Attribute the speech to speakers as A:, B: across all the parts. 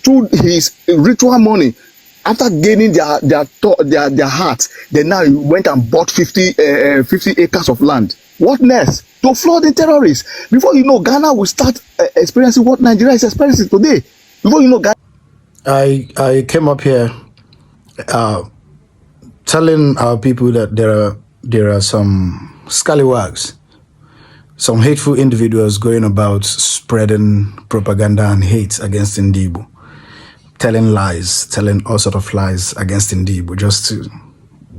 A: stood his ritual money. After gaining their heart, they now went and bought 50 acres of land. What next? To flood the terrorists. Before you know, Ghana will start experiencing what Nigeria is experiencing today. Before you know, Ghana.
B: I came up here telling our people that there are some scallywags, some hateful individuals going about spreading propaganda and hate against Ndibo, telling lies, telling all sort of lies against Ndibo just to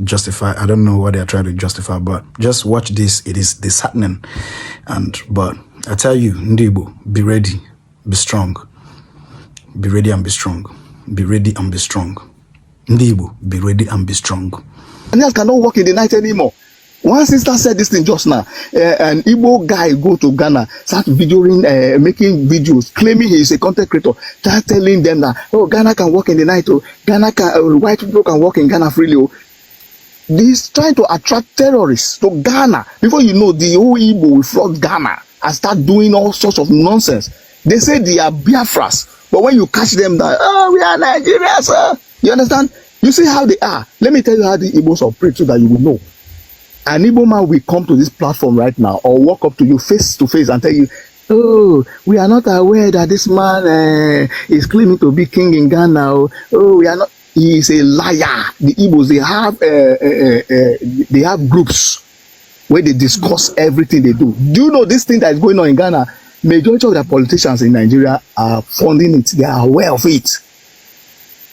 B: justify. I don't know what they're trying to justify, but just watch this. It is disheartening. But I tell you, Ndibo, be ready, be strong. Be ready and be strong. Be ready and be strong. Ndibo, be ready and be strong.
A: Ghanaians cannot work in the night anymore. One sister said this thing just now. An Igbo guy go to Ghana, start videoing, making videos, claiming he is a content creator, start telling them that, oh, Ghana can work in the night, oh, Ghana can, white people can work in Ghana freely. Oh. He's trying to attract terrorists to Ghana. Before you know, the whole Igbo will flood Ghana and start doing all sorts of nonsense. They say they are Biafras. But when you catch them, that we are Nigerians, you understand? You see how they are. Let me tell you how the Igbos operate so that you will know. An Igbo man will come to this platform right now or walk up to you face to face and tell you, oh, we are not aware that this man is claiming to be king in Ghana. Oh, we are not. He is a liar. The Igbos, they have groups where they discuss everything they do. Do you know this thing that is going on in Ghana? Majority of the politicians in Nigeria are funding it. They are aware of it.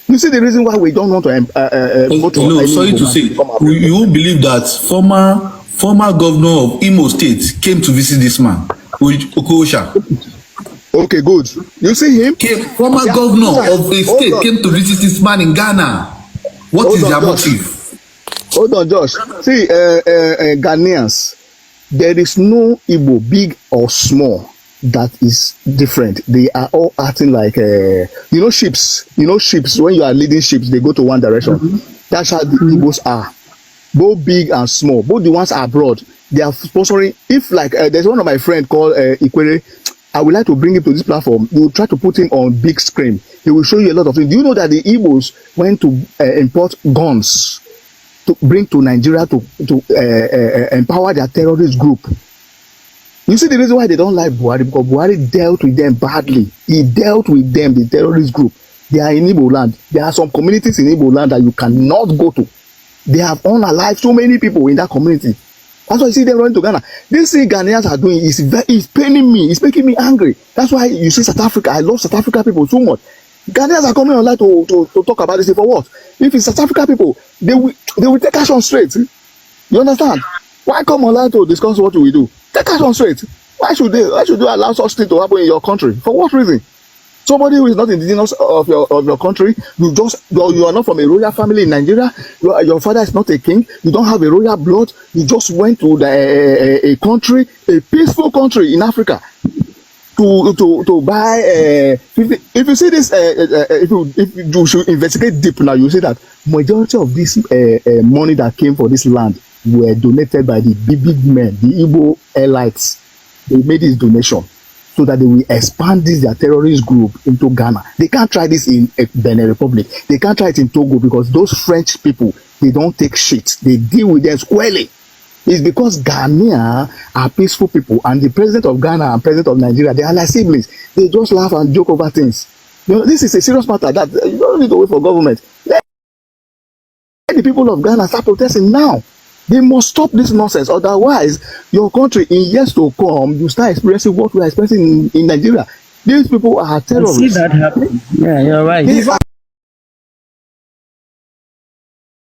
A: You see the reason why we don't want to go to
C: no, sorry to say, you won't believe that former governor of Imo State came to visit this man with Okosha.
A: Okay, good. You see him?
C: Former governor of a state came to visit this man in Ghana. What is their motive?
A: Hold on, Josh. See, Ghanaians, there is no Igbo, big or small, that is different. They are all acting like ships. Ships, when you are leading ships, they go to one direction. That's how the Igbos are. Both big and small, both the ones abroad, they are sponsoring. If there's one of my friends called Ikwere, I would like to bring him to this platform. We will try to put him on big screen. He will show you a lot of things. Do you know that the Igbos went to import guns to bring to Nigeria to empower their terrorist group? You see the reason why they don't like Buhari, because Buhari dealt with them badly. He dealt with them, the terrorist group. They are in Igbo land. There are some communities in Igbo land that you cannot go to. They have unalived so many people in that community. That's why you see them running to Ghana. This thing Ghanaians are doing is paining me. It's making me angry. That's why you see South Africa. I love South Africa people so much. Ghanaians are coming online to talk about this for what? If it's South Africa people, they will take action straight. You understand? Why come online to discuss what we do? Take action straight. Why should they allow such thing to happen in your country? For what reason? Somebody who is not indigenous of your country, you are not from a royal family in Nigeria. Your father is not a king. You don't have a royal blood. You just went to a country, a peaceful country in Africa, to buy 50. If you see this, if you should investigate deep now, you see that majority of this money that came for this land were donated by the big men, the Igbo elites. They made this donation so that they will expand their terrorist group into Ghana. They can't try this in Benin Republic. They can't try it in Togo because those French people, they don't take shit. They deal with them squarely. It's because Ghanaians are peaceful people, and the president of Ghana and president of Nigeria, they are like siblings. They just laugh and joke over things. This is a serious matter that you don't need to wait for government. Let the people of Ghana start protesting now. They must stop this nonsense. Otherwise, your country, in years to come, you start experiencing what we are experiencing in Nigeria. These people are terrorists.
D: I see that happen. Yeah, you're right.